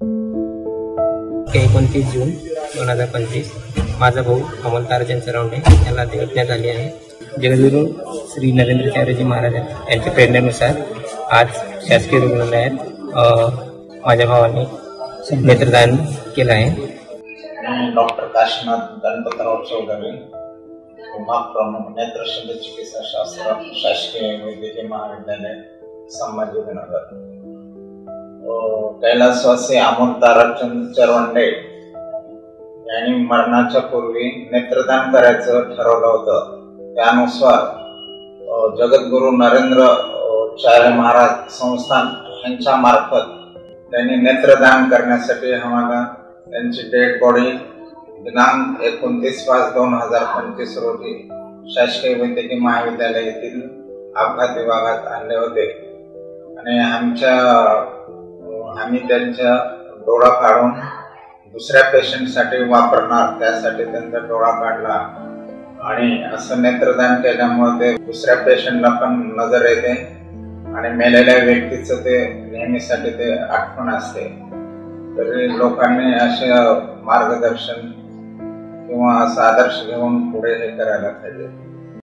29 जून 2025 माझा भाऊ अमोल ताराचंद सरवणे याला देवज्ञा झाली आहे. जगद्गुरू श्री नरेंद्राचार्यजी महाराज यांच्या प्रेरणेनुसार आज शासकीय रुग्णालयात माझ्या भावाने नेत्रदान केलं आहे. डॉक्टर काशीनाथ गणपतराव चौधरी, प्रमुख नेत्र शल्यचिकित्सा शास्त्र, शासकीय वैद्यकीय महाविद्यालय, संभाजीनगर. कैलासवासी अमोल ताराचंद चरवंडे यांनी मरणाच्या पूर्वी नेत्रदान करायचं ठरवलं होतं. त्यानुसार जगद्गुरू नरेंद्राचार्य महाराज संस्थान यांच्या मार्फत त्यांनी नेत्रदान करण्यासाठी आम्हाला त्यांची डेड बॉडी दिनांक 29/5/2025 रोजी शासकीय वैद्यकीय महाविद्यालय येथील अपघात विभागात आणले होते आणि आम्ही त्यांचा डोळा काढून दुसऱ्या पेशंटसाठी वापरणार, त्यासाठी त्यांचा डोळा काढला आणि असं नेत्रदान केल्यामुळे ते दुसऱ्या पेशंटला पण नजर येते आणि मेलेल्या व्यक्तीचं ते नेहमीसाठी ते आठवण असते. तरी लोकांनी असे मार्गदर्शन किंवा असा आदर्श घेऊन पुढे हे करायला पाहिजे.